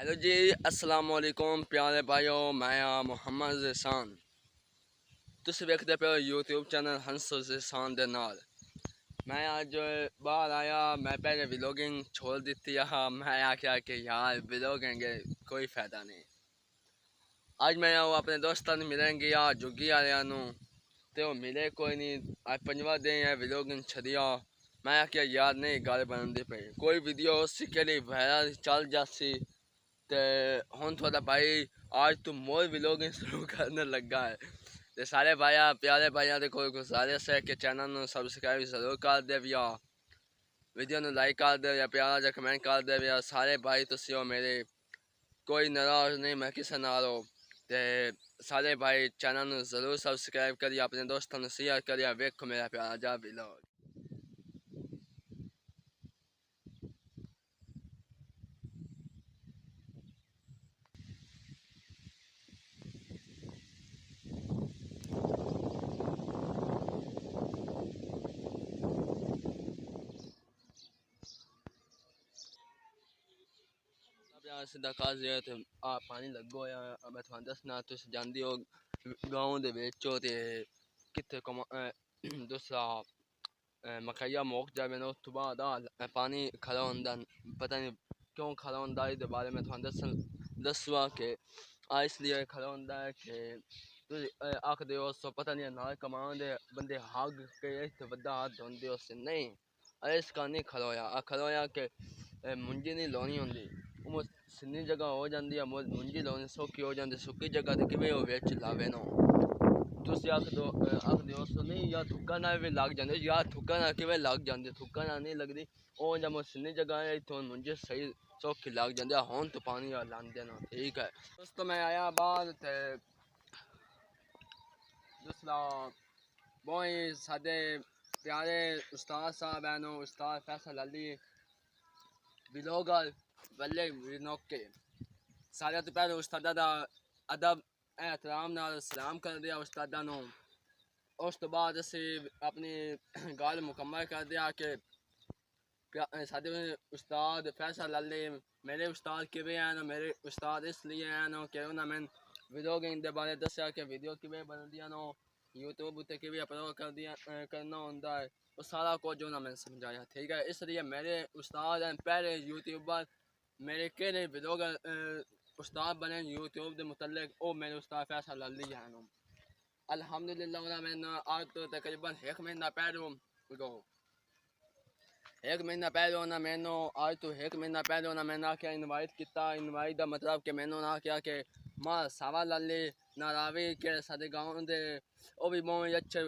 Hello जी, अस्सलाम वालेकुम प्यारे भाइयों। मैं मुहम्मद ज़ेसान। तुम वेखते पे यूट्यूब चैनल हंस ज़ेसान दे नाल। मैं आज बाहर आया, मैं पहले व्लॉगिंग छोड़ दी थी। मैं आख्या कि यार व्लॉगिंग कोई फ़ायदा नहीं। आज मैं अपने दोस्तों ने मिलेंगे या जुगी आया तो मिले कोई नहीं। आज पंजवा दिन है व्लॉगिंग छड़िया। मैं आख्या यार नहीं गल बनती पे कोई वीडियो उसी के लिए वायरल चल जासी। ते हुन थोड़ा भाई आज तो मोर व्लॉगिंग शुरू करने लगा है। ते सारे भाइया प्यारे भाइया दे कोई गुजारिश है कि चैनल नु सब्सक्राइब जरूर कर दे या वीडियो नु लाइक कर दे या प्यारा जा कमेंट कर दे या सारे भाई तुसी हो मेरे। कोई नाराज नहीं मैं किसे नाल हो। ते सारे भाई चैनल नु जरूर सब्सक्राइब करिए, अपने दोस्तों नु शेयर करिए। वेखो मेरा प्यारा जा व्लॉग। सीधा काज ते आ पानी लगो या मैं तुहानू दसना तुस जानदी हो गाँव दे विच हो ते कित्थे दूसरा मकैया मुक जावे ना उस तो बाद पानी खड़ा होंदा। पता नहीं क्यों खड़ा होंदा, इस बारे में तुहानू दसवा के इसलिए खड़ा होंदा है कि तुस आखदे हो सो पता नहीं ना कमान दे बंदे हग के इत्थे वड्डा हाथ धोंदे हो से नहीं। अरे इसका नहीं खड़ोया खड़ोया के मुंजी नहीं लानी होंदी। सिन्नी जगह हो जाती है मुंजी लानी सौखी हो जाती, सुक्की जगह तो किवें हो विच लावे ना। तुसी आखदे हो सो नहीं या थुक्का ना भी लग जाते यार, थुक्का ना किवें लग जाते, थुक्का ना नहीं लगती। ओ जब सिन्नी जगह है इत्थों मुंजी सही सौखी लग जाती है। हुण तो पानी लांदे ना ठीक है। दोस्तों मैं आया बाहर ते दूसरा बहुत ही सादे प्यारे उस्ताद साहब हैं उस्ताद फैसल अली बिलोगल वल्ले विनोके। सारे तो पहले उस्तादा दा अदब एहतराम नाल सलाम कर दिया उस्तादा नु। उस तो बाद असी अपनी गल मुकम्मल कर दिया कि साडे उस्ताद फैसल अली मेरे उस्ताद किवें हैं। मेरे उस्ताद इसलिए हैं कि उन्हें मैंने व्लॉगिंग दे बारे दस्या कि वीडियो किवें बनदियां नो, यूट्यूब उत्ते किवें अपलोड करना होंदा है, वो सारा कुछ उन्हें मैंने समझाया ठीक है। इसलिए मेरे उस्ताद हैं पहले यूट्यूबर। मेरे केड़े व्लॉगर उस्ताद बने यूट्यूब के मुतल्लिक वो मेरे उस्ताद फैसल अली हैं। अल्हम्दुलिल्लाह उन्हें मैंने आज तो तकरीबन एक महीना पहले उन्हें मैंने आज तो एक महीना पहले उन्हें मैंने आख्या इनवाइट किया। इनवाइट का मतलब कि मैंने उन्हें आख्या कि मां सावा लाली नारावी के साडे गाँव दे वो भी बहुत अच्छे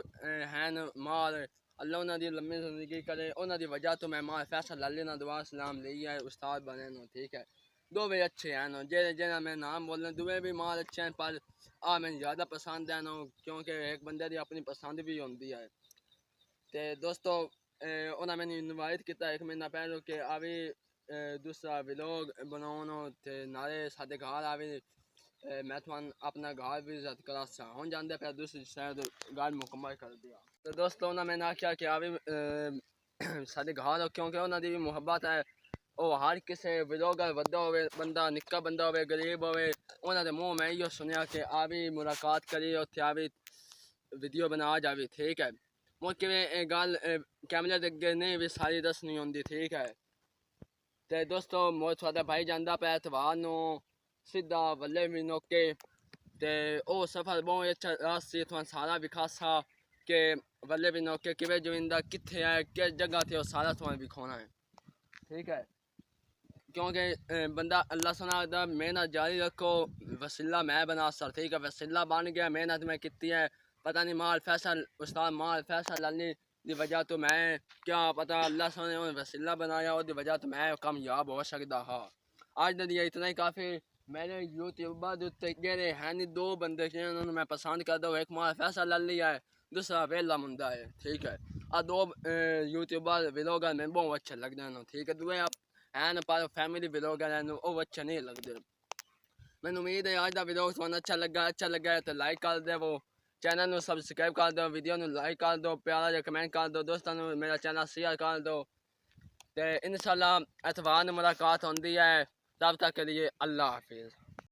हैं माल अल्लाह उन्होंने लम्बी जिंदगी करे। उन्होंने वजह तो मैं मां फैसल लाली ना दुआ सलाम ली है उस्ताद बने ठीक है। दो भी अच्छे हैं जे जे मैं नाम बोलना दुए भी माल अच्छे हैं पर मैंने ज़्यादा पसंद है क्योंकि एक बंदे की अपनी पसंद भी होती है। तो दोस्तों उन्हें मैंने इनवाइट किया एक महीना पहले कि अभी दूसरा व्लॉग बनाओ ते नाले साडे घर आवे मैं तुहानू अपना घर विजिट करासा। हुण जांदे पे दूसरी शायद घर मुकम्मल कर दिया। तो दोस्तों उन्हें मैंने आख्या कि अभी साडे घर क्योंकि उन्होंने भी मुहब्बत है। वो हर किसी व्लॉगर वड्डा होवे बंदा निक्का बंदा होवे गरीब होवे उन्होंने मुँह मैं इो सुनिया कि आ भी मुलाकात करी उत्थे आ भी वीडियो बना जावे ठीक है। मुझ किवें गल कैमरे दे अगे नहीं भी सारी दसनी होंदी ठीक है। तो दोस्तों मोर थोड़ा भाई जांदा पे एतवार नू सीधा वल्ले विनोके ते ओ सफ़र बहुत अच्छा रास्ते तुहानू सारा विखासा कि वल्ले विनोके किवें जोइंदा कित्थे है किस जगह थे वो सारा तुहानू विखाना है ठीक है। क्योंकि बंदा अल्लाह सुना मेहनत जारी रखो वसीला मैं बना सर ठीक है। वसीला बन गया मेहनत मैं की है। पता नहीं माल फैसल उस्ताद माल फैसल अली की वजह तो मैं क्या पता अल्लाह सुने वसीला बनाया और वजह तो मैं कामयाब हो सकता हाँ। आज के लिए इतना ही काफ़ी। मेरे यूट्यूबर जेडे हैं नहीं दो बंदे उन्होंने मैं पसंद करता हूँ। एक माल फैसल अली है दूसरा वेला मुंडा है ठीक है। आ दो यूट्यूबर व्लॉगर मैं बहुत अच्छे लगते हैं ठीक है। दुए हैं पर फैमिली व्लॉगर हैं वो अच्छे नहीं लगते। मैंने उम्मीद है आज का व्लॉग तुहानू अच्छा लगा है तो लाइक कर दो, चैनल को सब्सक्राइब कर दो, वीडियो को लाइक कर दो, प्यारा जो कमेंट कर दो, दोस्तों को मेरा चैनल शेयर कर दो। तो इंशाल्लाह एतवार मुलाकात होंदी है तब तक के लिए अल्लाह हाफिज़।